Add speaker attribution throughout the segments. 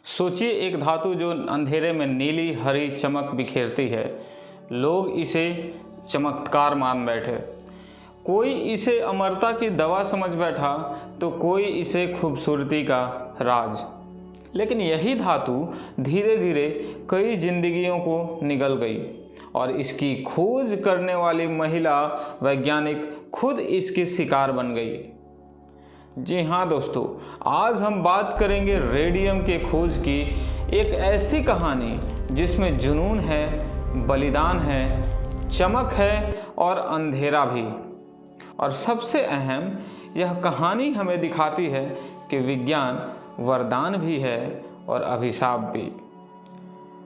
Speaker 1: सोचिए एक धातु जो अंधेरे में नीली हरी चमक बिखेरती है। लोग इसे चमत्कार मान बैठे। कोई इसे अमरता की दवा समझ बैठा तो कोई इसे खूबसूरती का राज। लेकिन यही धातु धीरे धीरे कई जिंदगियों को निगल गई और इसकी खोज करने वाली महिला वैज्ञानिक खुद इसकी शिकार बन गई। जी हाँ दोस्तों, आज हम बात करेंगे रेडियम के खोज की, एक ऐसी कहानी जिसमें जुनून है, बलिदान है, चमक है और अंधेरा भी। और सबसे अहम, यह कहानी हमें दिखाती है कि विज्ञान वरदान भी है और अभिशाप भी।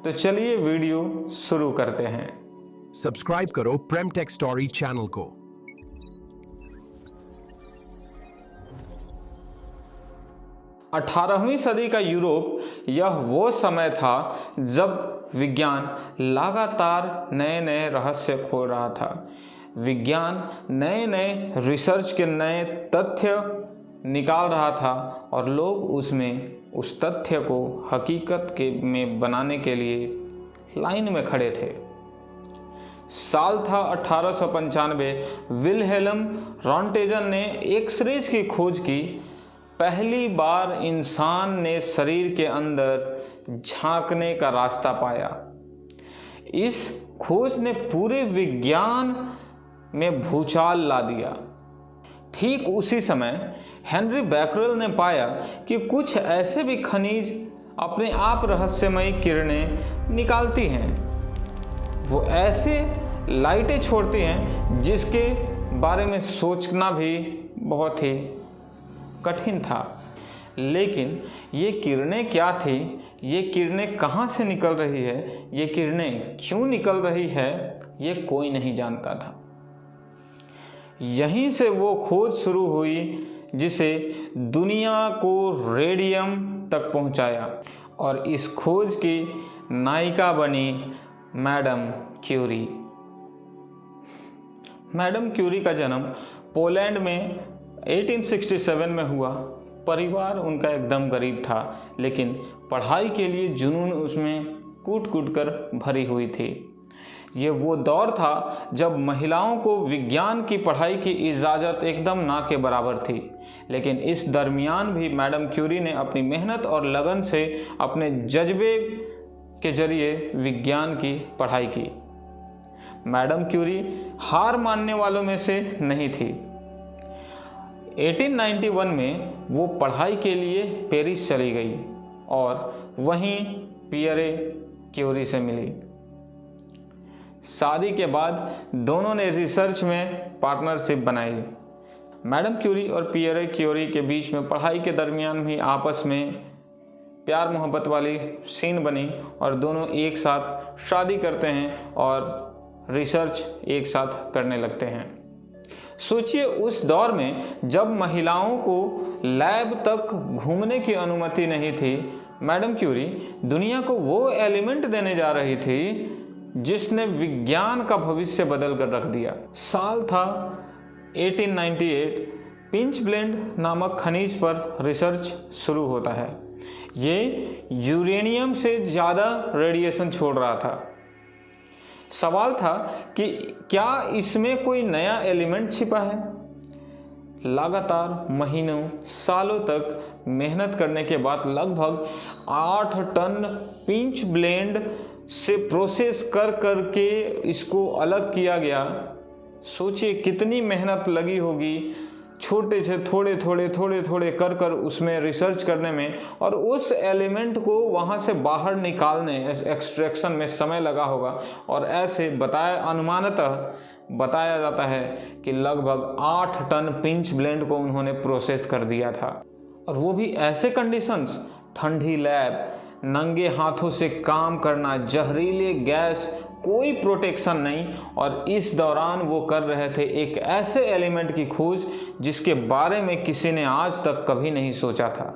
Speaker 1: तो चलिए वीडियो शुरू करते हैं।
Speaker 2: सब्सक्राइब करो प्रेम टेक स्टोरी चैनल को।
Speaker 1: 18वीं सदी का यूरोप यह वो समय था जब विज्ञान लगातार नए नए रहस्य खोल रहा था। विज्ञान नए नए रिसर्च के नए तथ्य निकाल रहा था और लोग उस तथ्य को हकीकत में बनाने के लिए लाइन में खड़े थे। साल था 1895। विल्हेल्म रॉन्टेजन ने एक्सरेज की खोज की। पहली बार इंसान ने शरीर के अंदर झांकने का रास्ता पाया। इस खोज ने पूरे विज्ञान में भूचाल ला दिया। ठीक उसी समय हेनरी बैकरेल ने पाया कि कुछ ऐसे भी खनिज अपने आप रहस्यमयी किरणें निकालती हैं। वो ऐसे लाइटें छोड़ती हैं जिसके बारे में सोचना भी बहुत ही कठिन था। लेकिन ये किरणें क्या थी, ये किरणें कहाँ से निकल रही है, ये किरणें क्यों निकल रही है, ये कोई नहीं जानता था। यहीं से वो खोज शुरू हुई जिसे दुनिया को रेडियम तक पहुंचाया और इस खोज की नायिका बनी मैडम क्यूरी। मैडम क्यूरी का जन्म पोलैंड में 1867 में हुआ। परिवार उनका एकदम गरीब था, लेकिन पढ़ाई के लिए जुनून उसमें कूट कूट कर भरी हुई थी। ये वो दौर था जब महिलाओं को विज्ञान की पढ़ाई की इजाज़त एकदम ना के बराबर थी। लेकिन इस दरमियान भी मैडम क्यूरी ने अपनी मेहनत और लगन से अपने जज्बे के जरिए विज्ञान की पढ़ाई की। मैडम क्यूरी हार मानने वालों में से नहीं थी। 1891 में वो पढ़ाई के लिए पेरिस चली गई और वहीं पियरे क्यूरी से मिली। शादी के बाद दोनों ने रिसर्च में पार्टनरशिप बनाई। मैडम क्यूरी और पियरे क्यूरी के बीच में पढ़ाई के दरमियान भी आपस में प्यार मोहब्बत वाली सीन बनी और दोनों एक साथ शादी करते हैं और रिसर्च एक साथ करने लगते हैं। सोचिए उस दौर में जब महिलाओं को लैब तक घूमने की अनुमति नहीं थी, मैडम क्यूरी दुनिया को वो एलिमेंट देने जा रही थी जिसने विज्ञान का भविष्य बदल कर रख दिया। साल था 1898। पिंच ब्लेंड नामक खनिज पर रिसर्च शुरू होता है। ये यूरेनियम से ज़्यादा रेडिएशन छोड़ रहा था। सवाल था कि क्या इसमें कोई नया एलिमेंट छिपा है। लगातार महीनों सालों तक मेहनत करने के बाद लगभग 8 टन पिंच ब्लेंड से प्रोसेस कर के इसको अलग किया गया। सोचिए कितनी मेहनत लगी होगी छोटे से थोड़े कर उसमें रिसर्च करने में, और उस एलिमेंट को वहाँ से बाहर निकालने एक्सट्रैक्शन में समय लगा होगा। और ऐसे अनुमानतः बताया जाता है कि लगभग 8 टन पिंच ब्लेंड को उन्होंने प्रोसेस कर दिया था। और वो भी ऐसे कंडीशंस, ठंडी लैब, नंगे हाथों से काम करना, जहरीले गैस, कोई प्रोटेक्शन नहीं। और इस दौरान वो कर रहे थे एक ऐसे एलिमेंट की खोज जिसके बारे में किसी ने आज तक कभी नहीं सोचा था।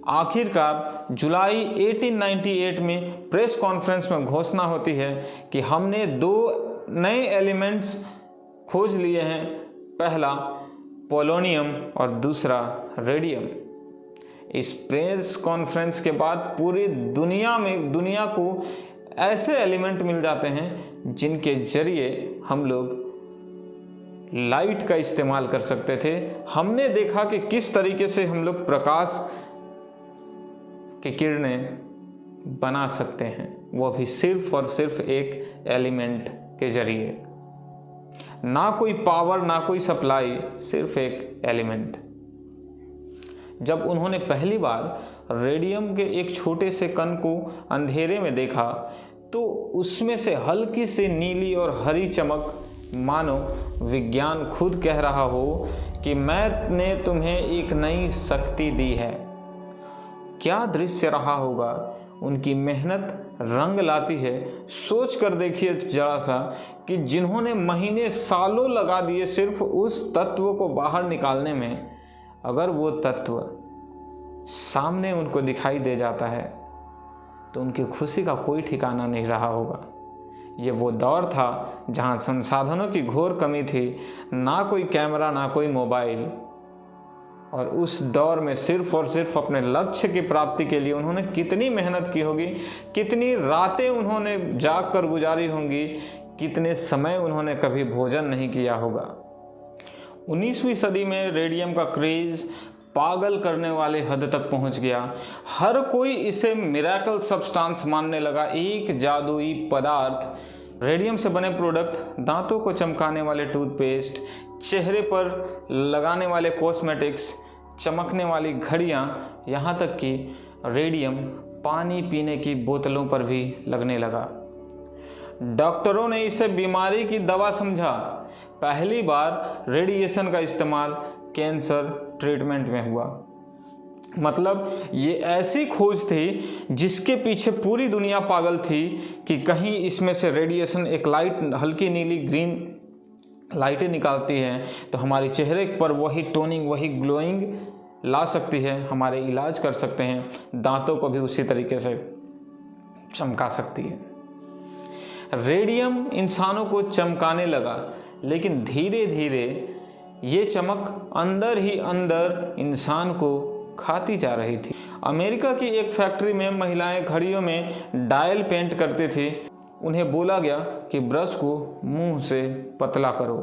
Speaker 1: आखिरकार जुलाई 1898 में प्रेस कॉन्फ्रेंस में घोषणा होती है कि हमने 2 नए एलिमेंट्स खोज लिए हैं, पहला पोलोनियम और दूसरा रेडियम। इस प्रेस कॉन्फ्रेंस के बाद पूरी दुनिया को ऐसे एलिमेंट मिल जाते हैं जिनके जरिए हम लोग लाइट का इस्तेमाल कर सकते थे। हमने देखा कि किस तरीके से हम लोग प्रकाश की किरणें बना सकते हैं, वो भी सिर्फ और सिर्फ एक एलिमेंट के जरिए। ना कोई पावर, ना कोई सप्लाई, सिर्फ एक एलिमेंट। जब उन्होंने पहली बार रेडियम के एक छोटे से कण को अंधेरे में देखा तो उसमें से हल्की सी नीली और हरी चमक, मानो विज्ञान खुद कह रहा हो कि मैंने तुम्हें एक नई शक्ति दी है। क्या दृश्य रहा होगा, उनकी मेहनत रंग लाती है। सोच कर देखिए जरा सा कि जिन्होंने महीने सालों लगा दिए सिर्फ उस तत्व को बाहर निकालने में, अगर वो तत्व सामने उनको दिखाई दे जाता है तो उनकी खुशी का कोई ठिकाना नहीं रहा होगा। ये वो दौर था जहाँ संसाधनों की घोर कमी थी, ना कोई कैमरा, ना कोई मोबाइल, और उस दौर में सिर्फ और सिर्फ अपने लक्ष्य की प्राप्ति के लिए उन्होंने कितनी मेहनत की होगी, कितनी रातें उन्होंने जाग कर गुजारी होंगी, कितने समय उन्होंने कभी भोजन नहीं किया होगा। 19वीं सदी में रेडियम का क्रेज पागल करने वाले हद तक पहुंच गया। हर कोई इसे मिरेकल सब्सटेंस मानने लगा, एक जादुई पदार्थ। रेडियम से बने प्रोडक्ट, दांतों को चमकाने वाले टूथपेस्ट, चेहरे पर लगाने वाले कॉस्मेटिक्स, चमकने वाली घड़ियां, यहाँ तक कि रेडियम पानी पीने की बोतलों पर भी लगने लगा। डॉक्टरों ने इसे बीमारी की दवा समझा। पहली बार रेडिएशन का इस्तेमाल कैंसर ट्रीटमेंट में हुआ। मतलब ये ऐसी खोज थी जिसके पीछे पूरी दुनिया पागल थी कि कहीं इसमें से रेडिएशन एक लाइट, हल्की नीली ग्रीन लाइटें निकालती हैं तो हमारे चेहरे पर वही टोनिंग, वही ग्लोइंग ला सकती है, हमारे इलाज कर सकते हैं, दांतों को भी उसी तरीके से चमका सकती है। रेडियम इंसानों को चमकाने लगा, लेकिन धीरे धीरे ये चमक अंदर ही अंदर इंसान को खाती जा रही थी। अमेरिका की एक फैक्ट्री में महिलाएं घड़ियों में डायल पेंट करती थी। उन्हें बोला गया कि ब्रश को मुंह से पतला करो।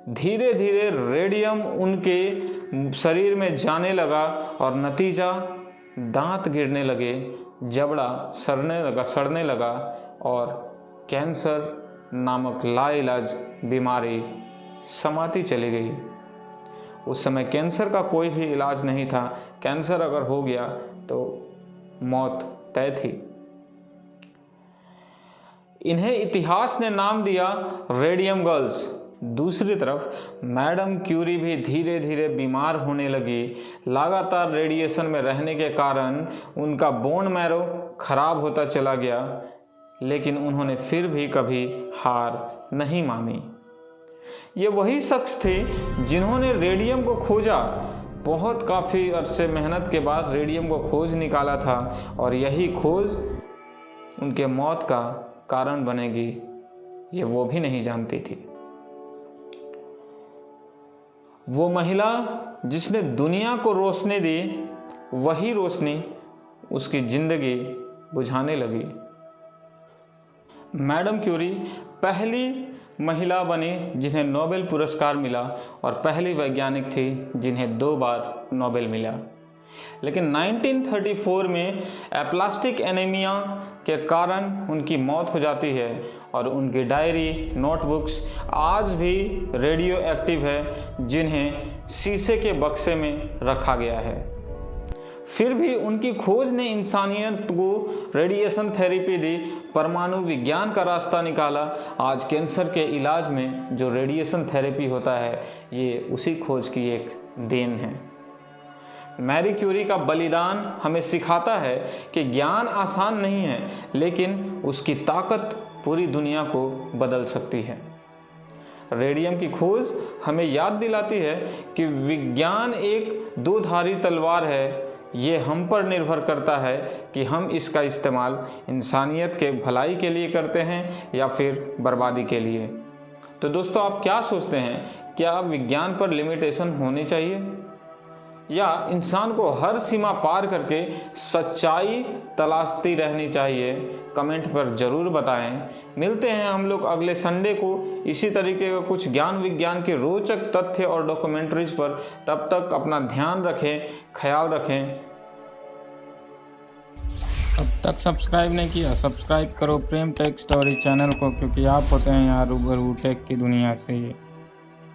Speaker 1: धीरे धीरे रेडियम उनके शरीर में जाने लगा और नतीजा, दांत गिरने लगे, जबड़ा सड़ने लगा और कैंसर नामक लाइलाज बीमारी समाती चली गई। उस समय कैंसर का कोई भी इलाज नहीं था। कैंसर अगर हो गया तो मौत तय थी। इन्हें इतिहास ने नाम दिया रेडियम गर्ल्स। दूसरी तरफ मैडम क्यूरी भी धीरे धीरे बीमार होने लगी। लगातार रेडिएशन में रहने के कारण उनका बोन मैरो खराब होता चला गया, लेकिन उन्होंने फिर भी कभी हार नहीं मानी। ये वही शख्स थे जिन्होंने रेडियम को खोजा। बहुत काफ़ी अरसे मेहनत के बाद रेडियम को खोज निकाला था और यही खोज उनके मौत का कारण बनेगी, ये वो भी नहीं जानती थी। वो महिला जिसने दुनिया को रोशनी दी, वही रोशनी उसकी जिंदगी बुझाने लगी। मैडम क्यूरी पहली महिला बनी जिन्हें नोबेल पुरस्कार मिला और पहली वैज्ञानिक थी जिन्हें 2 बार नोबेल मिला। लेकिन 1934 में एप्लास्टिक एनीमिया के कारण उनकी मौत हो जाती है और उनकी डायरी, नोटबुक्स आज भी रेडियो एक्टिव है, जिन्हें शीशे के बक्से में रखा गया है। फिर भी उनकी खोज ने इंसानियत को रेडिएशन थेरेपी दी, परमाणु विज्ञान का रास्ता निकाला। आज कैंसर के इलाज में जो रेडिएशन थेरेपी होता है, ये उसी खोज की एक देन है। मैरी क्यूरी का बलिदान हमें सिखाता है कि ज्ञान आसान नहीं है, लेकिन उसकी ताकत पूरी दुनिया को बदल सकती है। रेडियम की खोज हमें याद दिलाती है कि विज्ञान एक दो-धारी तलवार है। ये हम पर निर्भर करता है कि हम इसका इस्तेमाल इंसानियत के भलाई के लिए करते हैं या फिर बर्बादी के लिए। तो दोस्तों, आप क्या सोचते हैं, क्या विज्ञान पर लिमिटेशन होनी चाहिए या इंसान को हर सीमा पार करके सच्चाई तलाशती रहनी चाहिए? कमेंट पर ज़रूर बताएं। मिलते हैं हम लोग अगले संडे को इसी तरीके का कुछ ज्ञान विज्ञान के रोचक तथ्य और डॉक्यूमेंट्रीज पर। तब तक अपना ध्यान रखें, ख्याल रखें।
Speaker 3: अब तक सब्सक्राइब नहीं किया, सब्सक्राइब करो प्रेम टेक स्टोरी चैनल को, क्योंकि आप होते हैं यहाँ रूबरू टेक की दुनिया से।